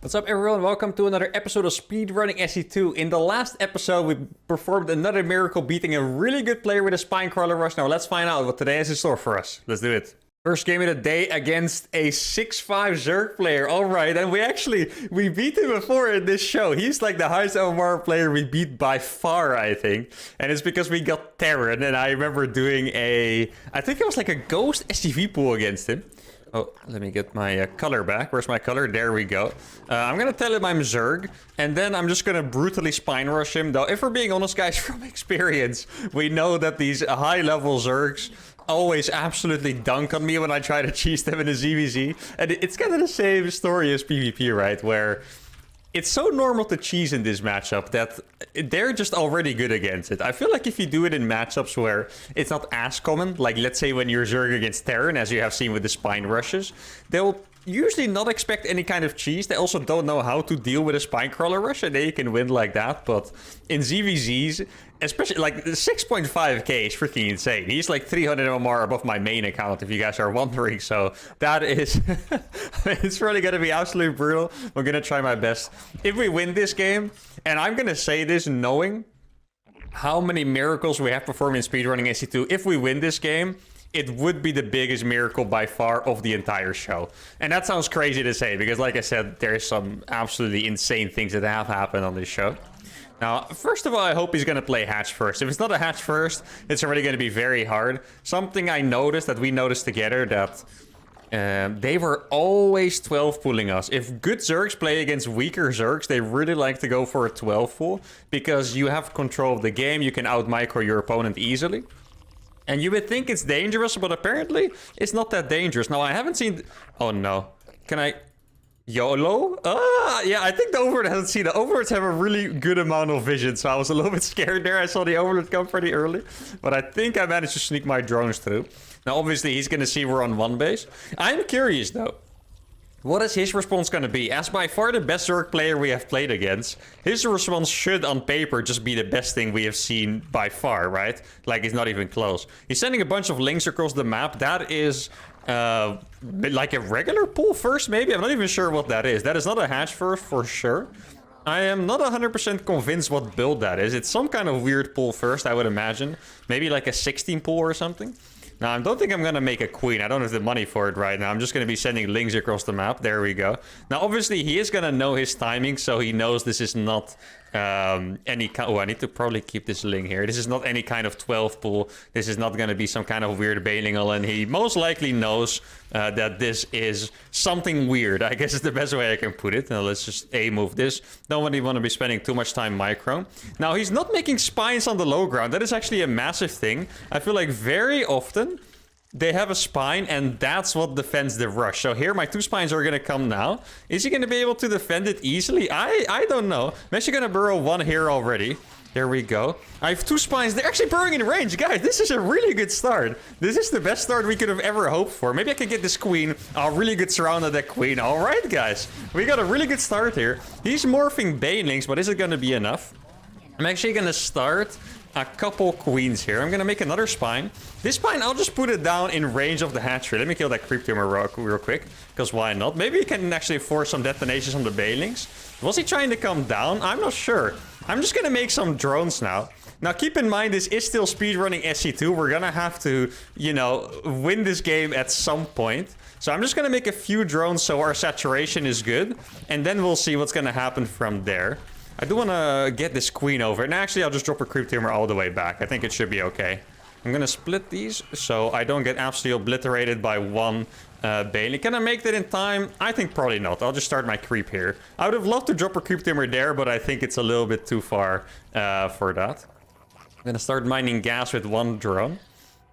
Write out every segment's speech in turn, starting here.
What's up everyone, welcome to another episode of Speedrunning SC2. In the last episode we performed another miracle beating a really good player with a spine crawler rush. Now let's find out what today has in store for us. Let's do it. First game of the day against a 6'5 Zerg player. Alright, and we beat him before in this show. He's like the highest MMR player we beat by far, I think. And it's because we got Terran, and I remember doing I think it was like a ghost STV pool against him. Oh, let me get my color back. Where's my color? There we go. I'm gonna tell him I'm Zerg, and then I'm just gonna brutally spine rush him. Though, if we're being honest, guys, from experience, we know that these high-level Zergs always absolutely dunk on me when I try to cheese them in a ZVZ. And it's kind of the same story as PvP, right? Where it's so normal to cheese in this matchup that they're just already good against it. I feel like if you do it in matchups where it's not as common, like let's say when you're Zerg against Terran, as you have seen with the spine rushes, they'll usually not expect any kind of cheese. They also don't know how to deal with a spine crawler rush, and they can win like that. But in ZVZs, especially like 6.5k is freaking insane. He's like 300 MMR above my main account, if you guys are wondering. So that is it's really gonna be absolutely brutal. I'm gonna try my best. If we win this game, and I'm gonna say this knowing how many miracles we have performed in Speedrunning SC2, if we win this game, it would be the biggest miracle by far of the entire show. And that sounds crazy to say, because like I said, there's some absolutely insane things that have happened on this show. Now, first of all, I hope he's going to play hatch first. If it's not a hatch first, it's already going to be very hard. Something I noticed, that we noticed together, that they were always 12 pulling us. If good Zergs play against weaker Zergs, they really like to go for a 12 pull, because you have control of the game, you can out-micro your opponent easily. And you would think it's dangerous, but apparently it's not that dangerous. Now, I haven't seen... Oh, no. Can I... YOLO? Yeah, I think the Overlord hasn't seen it. The Overlords have a really good amount of vision, so I was a little bit scared there. I saw the Overlord come pretty early, but I think I managed to sneak my drones through. Now, obviously, he's going to see we're on one base. I'm curious, though. What is his response going to be? As by far the best Zerg player we have played against, his response should, on paper, just be the best thing we have seen by far, right? Like, it's not even close. He's sending a bunch of links across the map. That is... like a regular pull first, maybe? I'm not even sure what that is. That is not a hatch first, for sure. I am not 100% convinced what build that is. It's some kind of weird pull first, I would imagine. Maybe like a 16 pull or something. Now, I don't think I'm going to make a queen. I don't have the money for it right now. I'm just going to be sending links across the map. There we go. Now, obviously, he is going to know his timing, so he knows this is not any kind... Oh, I need to probably keep this link here. This is not any kind of 12 pull. This is not going to be some kind of weird bailing, and he most likely knows that this is something weird. I guess is the best way I can put it. Now, let's just move this. Don't really want to be spending too much time micro. Now, he's not making spines on the low ground. That is actually a massive thing. I feel like very often they have a spine, and that's what defends the rush. So here, my two spines are going to come now. Is he going to be able to defend it easily? I don't know. I'm actually going to burrow one here already. There we go. I have two spines. They're actually burrowing in range. Guys, this is a really good start. This is the best start we could have ever hoped for. Maybe I can get this queen. Oh, really good surround of that queen. All right, guys. We got a really good start here. He's morphing banelings, but is it going to be enough? I'm actually going to start a couple queens here. I'm going to make another spine. This spine, I'll just put it down in range of the hatchery. Let me kill that creep tumor real quick, because why not? Maybe he can actually force some detonations on the banelings. Was he trying to come down? I'm not sure. I'm just going to make some drones now. Now, keep in mind, this is still speedrunning SC2. We're going to have to, you know, win this game at some point. So I'm just going to make a few drones so our saturation is good. And then we'll see what's going to happen from there. I do want to get this queen over. And actually, I'll just drop a creep tumor all the way back. I think it should be okay. I'm going to split these so I don't get absolutely obliterated by one Bailey. Can I make that in time? I think probably not. I'll just start my creep here. I would have loved to drop a creep tumor there, but I think it's a little bit too far for that. I'm going to start mining gas with one drone.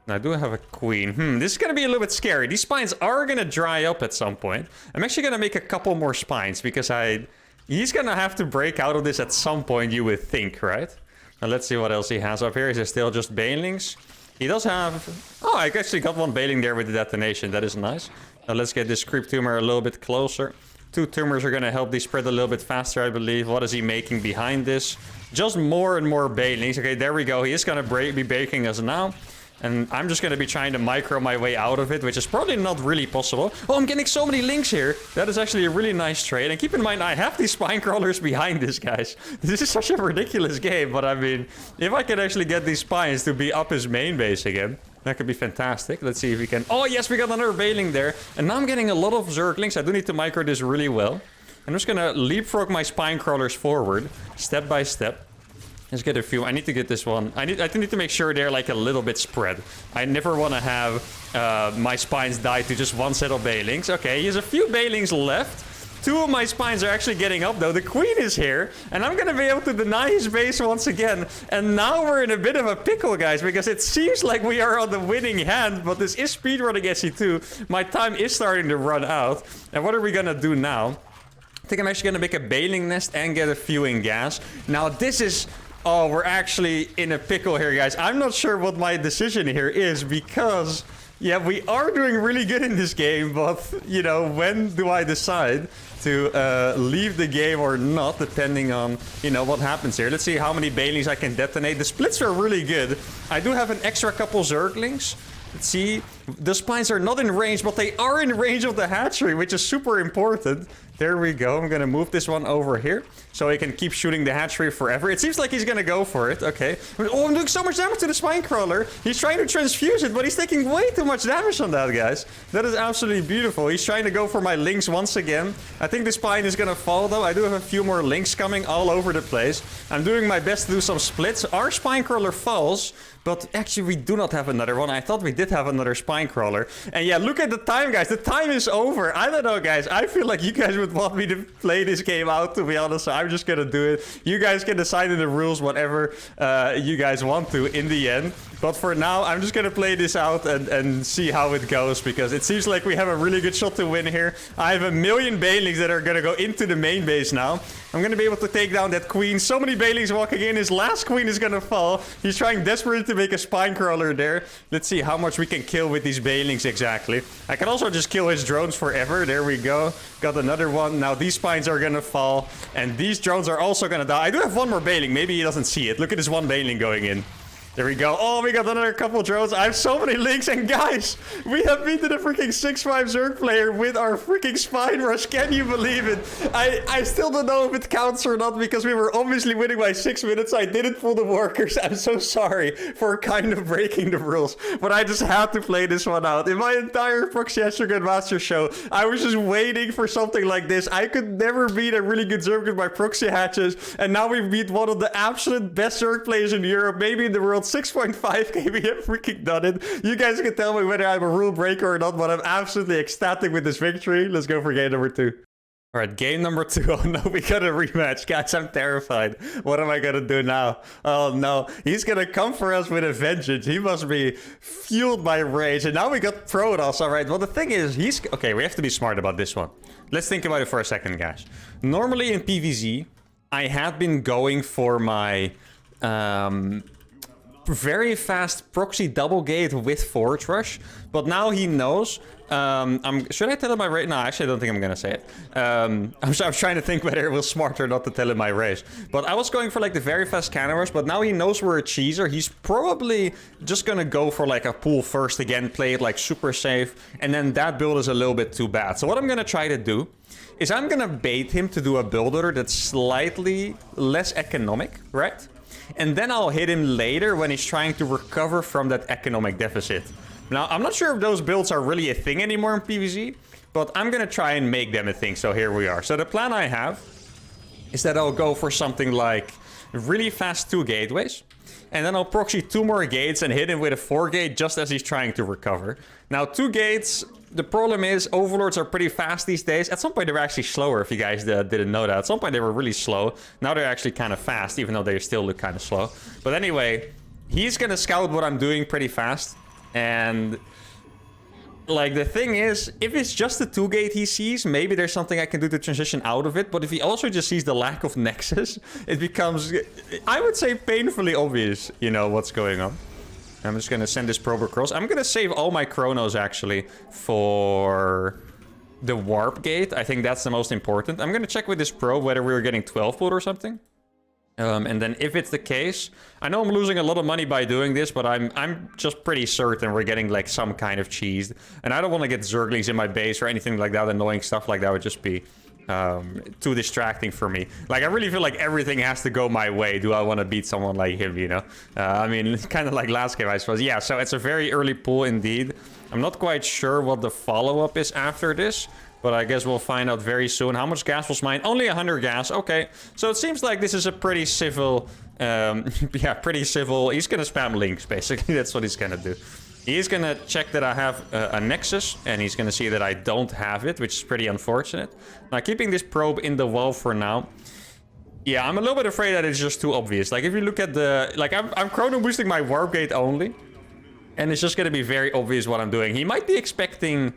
I do have a queen. This is going to be a little bit scary. These spines are going to dry up at some point. I'm actually going to make a couple more spines because he's going to have to break out of this at some point, you would think, right? Now, let's see what else he has up here. Is there still just banelings? He does have... Oh, I actually got one bailing there with the detonation. That is nice. Now, let's get this creep tumor a little bit closer. Two tumors are going to help these spread a little bit faster, I believe. What is he making behind this? Just more and more banelings. Okay, there we go. He is going to be breaking us now. And I'm just going to be trying to micro my way out of it, which is probably not really possible. Oh, I'm getting so many links here. That is actually a really nice trade. And keep in mind, I have these spine crawlers behind this, guys. This is such a ridiculous game. But I mean, if I can actually get these spines to be up his main base again, that could be fantastic. Let's see if we can... Oh, yes, we got another Bailing there. And now I'm getting a lot of Zerglings. I do need to micro this really well. I'm just going to leapfrog my spine crawlers forward, step by step. Let's get a few. I need to get this one. I need to make sure they're like a little bit spread. I never want to have my spines die to just one set of Bailings. Okay, he has a few Bailings left. 2 of my spines are actually getting up, though. The queen is here, and I'm going to be able to deny his base once again. And now we're in a bit of a pickle, guys, because it seems like we are on the winning hand, but this is speedrunning SC2. My time is starting to run out. And what are we going to do now? I think I'm actually going to make a Bailing nest and get a few in gas. Now, this is... Oh, we're actually in a pickle here, guys. I'm not sure what my decision here is because... Yeah, we are doing really good in this game, but, you know, when do I decide to leave the game or not, depending on, you know, what happens here. Let's see how many Bailings I can detonate. The splits are really good. I do have an extra couple Zerglings. Let's see. The spines are not in range, but they are in range of the hatchery, which is super important. There we go. I'm going to move this one over here so he can keep shooting the hatchery forever. It seems like he's going to go for it. Okay. Oh, I'm doing so much damage to the spine crawler. He's trying to transfuse it, but he's taking way too much damage on that, guys. That is absolutely beautiful. He's trying to go for my links once again. I think the spine is going to fall, though. I do have a few more links coming all over the place. I'm doing my best to do some splits. Our spine crawler falls, but actually we do not have another one. I thought we did have another spine crawler. And yeah, look at the time, guys. The time is over. I don't know, guys. I feel like you guys would want me to play this game out, to be honest. So I'm just gonna do it. You guys can decide in the rules whatever you guys want to in the end. But for now, I'm just gonna play this out and see how it goes, because it seems like we have a really good shot to win here. I have 1 million Bailings that are gonna go into the main base now. I'm gonna be able to take down that queen. So many Bailings walking in. His last queen is gonna fall. He's trying desperately to make a spine crawler there. Let's see how much we can kill with these Bailings exactly. I can also just kill his drones forever. There we go. Got another one. Now these spines are gonna fall. And these drones are also gonna die. I do have one more Bailing. Maybe he doesn't see it. Look at this one Bailing going in. There we go. Oh, we got another couple drones. I have so many links. And guys, we have beaten a freaking 6-5 Zerg player with our freaking spine rush. Can you believe it? I still don't know if it counts or not, because we were obviously winning by 6 minutes. I didn't pull the workers. I'm so sorry for kind of breaking the rules. But I just had to play this one out. In my entire Proxy Hatcher Grandmaster show, I was just waiting for something like this. I could never beat a really good Zerg with my Proxy Hatches. And now we beat one of the absolute best Zerg players in Europe, maybe in the world. 6.5k, we have freaking done it. You guys can tell me whether I'm a rule breaker or not, but I'm absolutely ecstatic with this victory. Let's go for game number 2. All right, game number 2. Oh no, we got a rematch. Guys, I'm terrified. What am I gonna do now? Oh no, he's gonna come for us with a vengeance. He must be fueled by rage. And now we got Protoss. All right, well, the thing is, okay, we have to be smart about this one. Let's think about it for a second, guys. Normally in PvZ, I had been going for my... very fast proxy double gate with Forge Rush, but now he knows. Should I tell him my race? No, actually, I don't think I'm gonna say it. I'm trying to think whether it was smart or not to tell him my race. But I was going for like the very fast cannon rush, but now he knows we're a cheeser. He's probably just gonna go for like a pool first again, play it like super safe, and then that build is a little bit too bad. So what I'm gonna try to do is I'm gonna bait him to do a build order that's slightly less economic, right? And then I'll hit him later when he's trying to recover from that economic deficit. Now, I'm not sure if those builds are really a thing anymore in PvZ, but I'm gonna try and make them a thing, so here we are. So the plan I have is that I'll go for something like really fast 2 gateways, and then I'll proxy 2 more gates and hit him with a 4 gate just as he's trying to recover. Now, 2 gates... The problem is, Overlords are pretty fast these days. At some point, they were actually slower, if you guys didn't know that. At some point, they were really slow. Now they're actually kind of fast, even though they still look kind of slow. But anyway, he's going to scout what I'm doing pretty fast. And, like, the thing is, if it's just the 2 gate he sees, maybe there's something I can do to transition out of it. But if he also just sees the lack of Nexus, it becomes, I would say, painfully obvious, you know, what's going on. I'm just going to send this probe across. I'm going to save all my chronos, actually, for the warp gate. I think that's the most important. I'm going to check with this probe whether we were getting 12 pulled or something. And then if it's the case, I know I'm losing a lot of money by doing this, but I'm just pretty certain we're getting like some kind of cheese. And I don't want to get Zerglings in my base or anything like that. Annoying stuff like that would just be too distracting for me. Like, I really feel like everything has to go my way. Do I want to beat someone like him, you know? I mean, it's kind of like last game, I suppose. Yeah, so it's a very early pull indeed. I'm not quite sure what the follow-up is after this, but I guess we'll find out very soon. How much gas was mine? Only 100 gas. Okay, so it seems like this is a pretty civil... yeah, pretty civil. He's gonna spam links, basically. That's what he's gonna do. He's gonna check that I have a Nexus, and he's gonna see that I don't have it, which is pretty unfortunate. Now, keeping this probe in the wall for now. Yeah, I'm a little bit afraid that it's just too obvious. Like, if you look at the... Like, I'm chrono boosting my warp gate only. And it's just gonna be very obvious what I'm doing. He might be expecting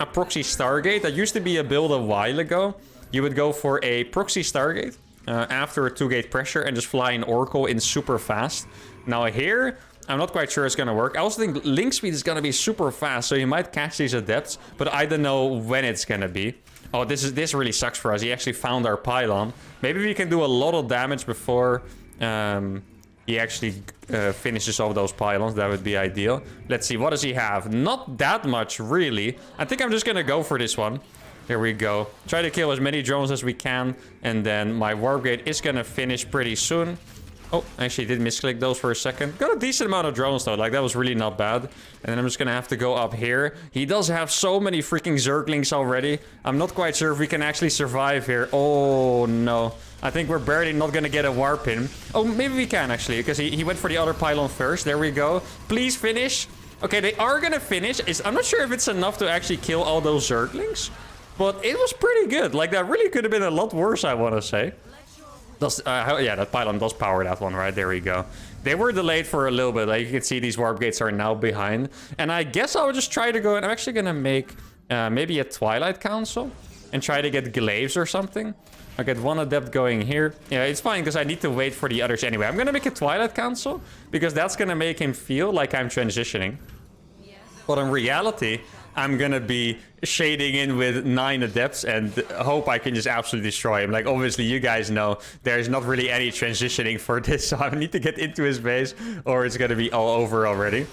a proxy Stargate. That used to be a build a while ago. You would go for a proxy Stargate after a 2-gate pressure and just fly an Oracle in super fast. Now here, I'm not quite sure it's gonna work. I also think link speed is gonna be super fast, so you might catch these adepts, but I don't know when it's gonna be. Oh, this really sucks for us. He actually found our pylon. Maybe we can do a lot of damage before he actually finishes off those pylons. That would be ideal. Let's see, what does he have? Not that much, really. I think I'm just gonna go for this one. Here we go. Try to kill as many drones as we can, and then my warp gate is gonna finish pretty soon. Oh, actually did misclick those for a second. Got a decent amount of drones though, like that was really not bad. And then I'm just gonna have to go up here. He does have so many freaking Zerglings already. I'm not quite sure if we can actually survive here. Oh no. I think we're barely not gonna get a warp in. Oh, maybe we can actually, because he went for the other pylon first. There we go. Please finish. Okay, they are gonna finish. I'm not sure if it's enough to actually kill all those Zerglings, but it was pretty good. Like, that really could have been a lot worse, I want to say. Yeah, that pylon does power that one, right? There we go. They were delayed for a little bit. Like, you can see these warp gates are now behind. And I guess I'll just try to go... And I'm actually going to make maybe a Twilight Council and try to get glaives or something. I'll get one adept going here. Yeah, it's fine because I need to wait for the others anyway. I'm going to make a Twilight Council because that's going to make him feel like I'm transitioning. But in reality, I'm going to be shading in with 9 adepts and hope I can just absolutely destroy him. Like, obviously, you guys know there's not really any transitioning for this, so I need to get into his base or it's going to be all over already.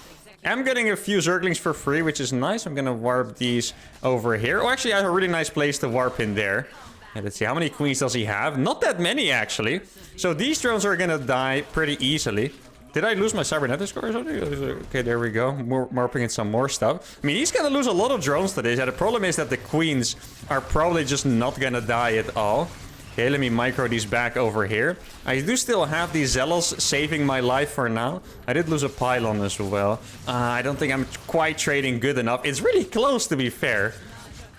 I'm getting a few Zerglings for free, which is nice. I'm going to warp these over here. Oh, actually, I have a really nice place to warp in there. And let's see, how many queens does he have? Not that many, actually. So these drones are going to die pretty easily. Did I lose my cybernetic score or something? Okay, there we go. Warping in some more stuff. I mean, he's gonna lose a lot of drones today. Yeah, the problem is that the queens are probably just not gonna die at all. Okay, let me micro these back over here. I do still have these zealots saving my life for now. I did lose a pylon as well. I don't think I'm quite trading good enough. It's really close, to be fair.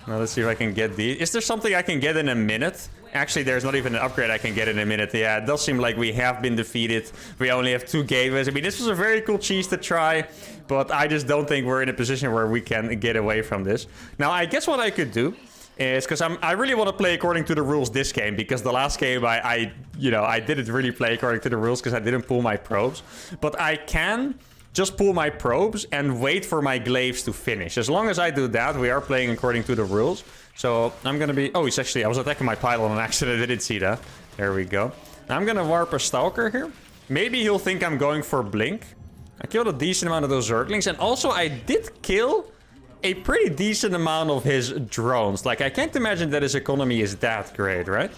Now, let's see if I can get these. Is there something I can get in a minute? Actually, there's not even an upgrade I can get in a minute. Yeah, it does seem like we have been defeated. We only have 2 gateways. I mean, this was a very cool cheese to try, but I just don't think we're in a position where we can get away from this. Now, I guess what I could do is, because I really want to play according to the rules this game, because the last game I didn't really play according to the rules because I didn't pull my probes. But I can just pull my probes and wait for my glaives to finish. As long as I do that, we are playing according to the rules. So I'm going to be... Oh, he's actually... I was attacking my pylon on accident. I didn't see that. There we go. Now I'm going to warp a Stalker here. Maybe he'll think I'm going for Blink. I killed a decent amount of those Zerglings. And also, I did kill a pretty decent amount of his drones. Like, I can't imagine that his economy is that great, right?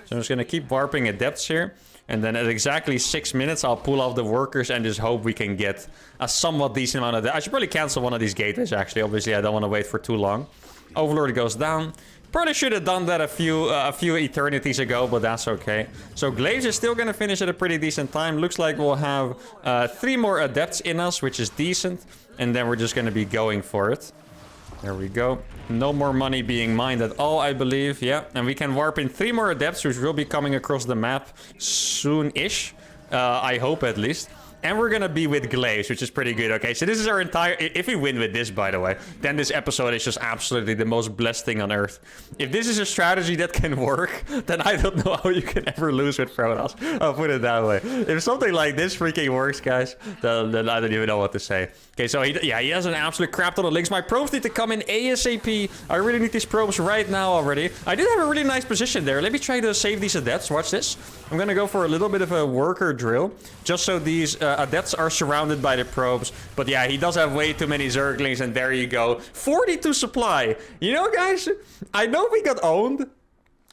So I'm just going to keep warping adepts here. And then at exactly 6 minutes, I'll pull off the workers and just hope we can get a somewhat decent amount of... I should probably cancel one of these gateways, actually. Obviously, I don't want to wait for too long. Overlord goes down. Probably should have done that a few eternities ago, but that's okay. So Glaives is still going to finish at a pretty decent time. Looks like we'll have 3 more adepts in us, which is decent. And then we're just going to be going for it. There we go. No more money being mined at all, I believe. Yeah, and we can warp in 3 more adepts, which will be coming across the map soon-ish. I hope, at least. And we're gonna be with Glaives, which is pretty good. Okay, so this is our entire... If we win with this, by the way, then this episode is just absolutely the most blessed thing on Earth. If this is a strategy that can work, then I don't know how you can ever lose with Protoss. I'll put it that way. If something like this freaking works, guys, then I don't even know what to say. Okay, so he has an absolute crap ton of links. My probes need to come in ASAP. I really need these probes right now already. I did have a really nice position there. Let me try to save these adepts. Watch this. I'm gonna go for a little bit of a worker drill, just so these adepts are surrounded by the probes. But yeah, he does have way too many Zerglings, and there you go. 42 supply. You know, guys, I know we got owned,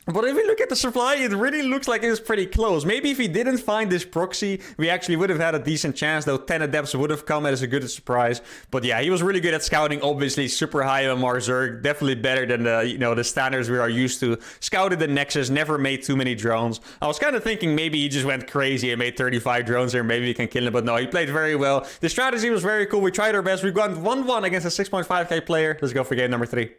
but if we look at the supply, it really looks like it was pretty close. Maybe if he didn't find this proxy, we actually would have had a decent chance, though 10 adepts would have come as a good surprise. But yeah, he was really good at scouting, obviously. Super high MMR Zerg, definitely better than the standards we are used to. Scouted the Nexus, never made too many drones. I was kind of thinking maybe he just went crazy and made 35 drones here, maybe we can kill him, but no, he played very well. The strategy was very cool. We tried our best. We've gone 1-1 against a 6.5k player. Let's go for game number 3.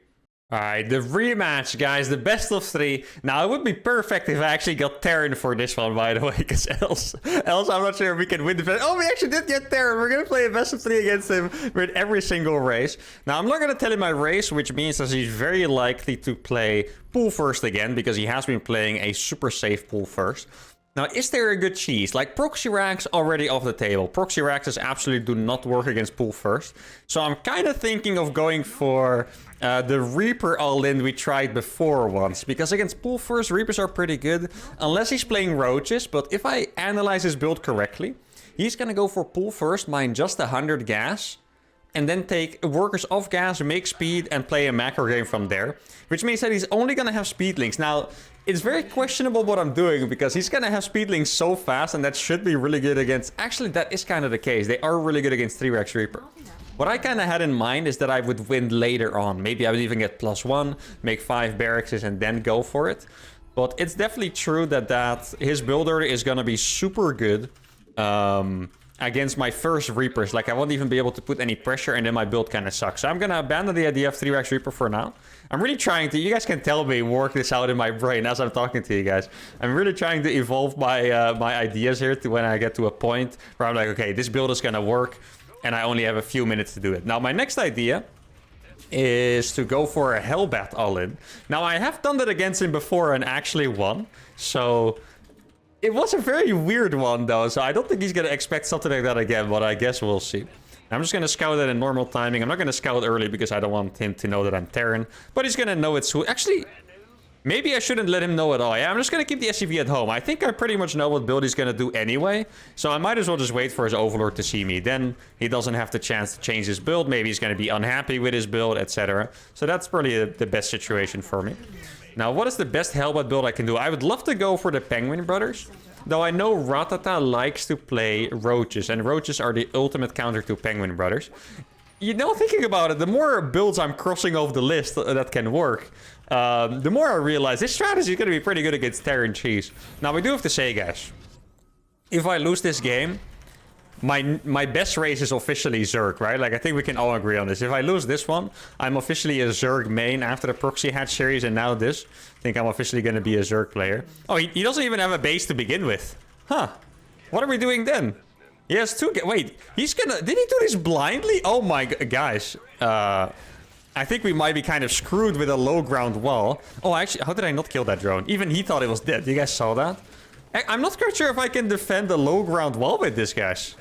Alright, the rematch, guys, the best of 3. Now, it would be perfect if I actually got Terran for this one, by the way, because else I'm not sure if we can win the... Oh, we actually did get Terran. We're going to play a best of 3 against him with every single race. Now, I'm not going to tell him my race, which means that he's very likely to play pool first again, because he has been playing a super safe pool first. Now, is there a good cheese? Like, proxy racks already off the table. Proxy racks absolutely do not work against pool first. So I'm kind of thinking of going for the Reaper all-in we tried before once. Because against pool first, Reapers are pretty good. Unless he's playing Roaches. But if I analyze his build correctly, he's going to go for pool first, mine just 100 gas. And then take workers off gas, make speed, and play a macro game from there. Which means that he's only going to have speed links. Now, it's very questionable what I'm doing, because he's going to have speed links so fast, and that should be really good against... Actually, that is kind of the case. They are really good against 3-Rex Reaper. What I kind of had in mind is that I would win later on. Maybe I would even get +1, make 5 barracks, and then go for it. But it's definitely true that his build order is going to be super good. Against my first Reapers. Like, I won't even be able to put any pressure, and then my build kind of sucks. So I'm going to abandon the idea of 3-Rex Reaper for now. I'm really trying to... You guys can tell me work this out in my brain as I'm talking to you guys. I'm really trying to evolve my my ideas here to when I get to a point where I'm like, okay, this build is going to work, and I only have a few minutes to do it. Now, my next idea is to go for a Hellbat all-in. Now, I have done that against him before and actually won. So... It was a very weird one, though, so I don't think he's going to expect something like that again, but I guess we'll see. I'm just going to scout it in normal timing. I'm not going to scout early because I don't want him to know that I'm Terran, but he's going to know it's who... Actually, maybe I shouldn't let him know at all. Yeah, I'm just going to keep the SCV at home. I think I pretty much know what build he's going to do anyway, so I might as well just wait for his Overlord to see me. Then he doesn't have the chance to change his build. Maybe he's going to be unhappy with his build, etc. So that's probably the best situation for me. Now, what is the best Hellbat build I can do? I would love to go for the Penguin Brothers. Though I know Ratata likes to play Roaches. And Roaches are the ultimate counter to Penguin Brothers. You know, thinking about it, the more builds I'm crossing off the list that can work, the more I realize this strategy is going to be pretty good against Terran Cheese. Now, we do have to say, guys, if I lose this game... My best race is officially Zerg, right? Like, I think we can all agree on this. If I lose this one, I'm officially a Zerg main after the Proxy Hatch series, and now this. I think I'm officially going to be a Zerg player. Oh, he doesn't even have a base to begin with. Huh. What are we doing then? He has 2... Wait, he's gonna... Did he do this blindly? Oh my... Guys, I think we might be kind of screwed with a low ground wall. Oh, actually, how did I not kill that drone? Even he thought it was dead. You guys saw that? I'm not quite sure if I can defend the low ground wall with this, guys.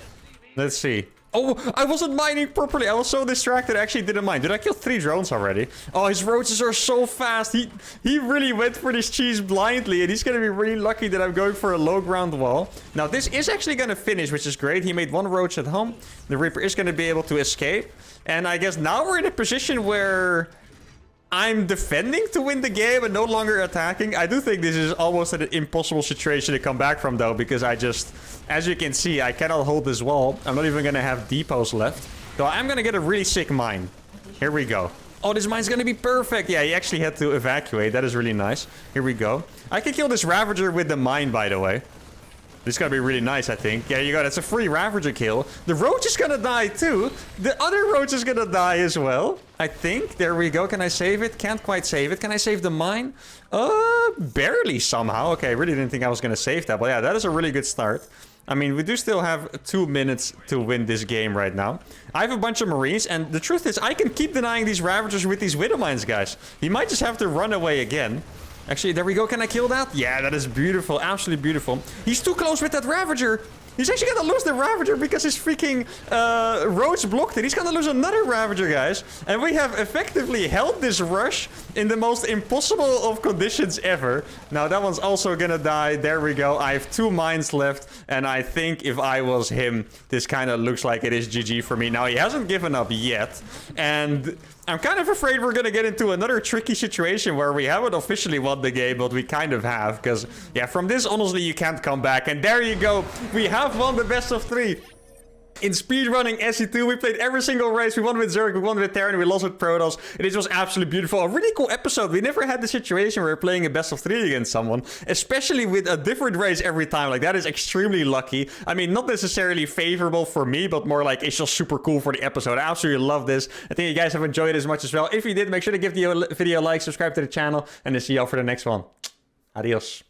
Let's see. Oh, I wasn't mining properly. I was so distracted, I actually didn't mine. Did I kill 3 drones already? Oh, his roaches are so fast. He really went for this cheese blindly, and he's going to be really lucky that I'm going for a low ground wall. Now, this is actually going to finish, which is great. He made 1 roach at home. The Reaper is going to be able to escape. And I guess now we're in a position where... I'm defending to win the game and no longer attacking. I do think this is almost an impossible situation to come back from, though, because I just... As you can see, I cannot hold this wall. I'm not even going to have depots left. So I'm going to get a really sick mine. Here we go. Oh, this mine's going to be perfect. Yeah, he actually had to evacuate. That is really nice. Here we go. I can kill this Ravager with the mine, by the way. This is going to be really nice, I think. Yeah, you go. That's a free Ravager kill. The Roach is going to die, too. The other Roach is going to die as well, I think. There we go. Can I save it? Can't quite save it. Can I save the mine? Barely somehow. Okay, I really didn't think I was going to save that. But yeah, that is a really good start. I mean, we do still have 2 minutes to win this game right now. I have a bunch of Marines, and the truth is, I can keep denying these Ravagers with these Widow Mines, guys. He might just have to run away again. Actually, there we go. Can I kill that? Yeah, that is beautiful. Absolutely beautiful. He's too close with that Ravager. He's actually gonna lose the Ravager because his freaking roads blocked it. He's gonna lose another Ravager, guys. And we have effectively held this rush in the most impossible of conditions ever. Now, that one's also gonna die. There we go. I have 2 mines left. And I think if I was him, this kind of looks like it is GG for me. Now, he hasn't given up yet. And I'm kind of afraid we're gonna get into another tricky situation where we haven't officially won the game, but we kind of have. Because, yeah, from this, honestly, you can't come back. And there you go. We have won the best of 3. In Speedrunning SC2, we played every single race. We won with Zergling, we won with Terran, we lost with Protoss. And it was absolutely beautiful. A really cool episode. We never had the situation where we're playing a best of 3 against someone. Especially with a different race every time. Like, that is extremely lucky. I mean, not necessarily favorable for me, but more like it's just super cool for the episode. I absolutely love this. I think you guys have enjoyed it as much as well. If you did, make sure to give the video a like, subscribe to the channel, and I'll see y'all for the next one. Adios.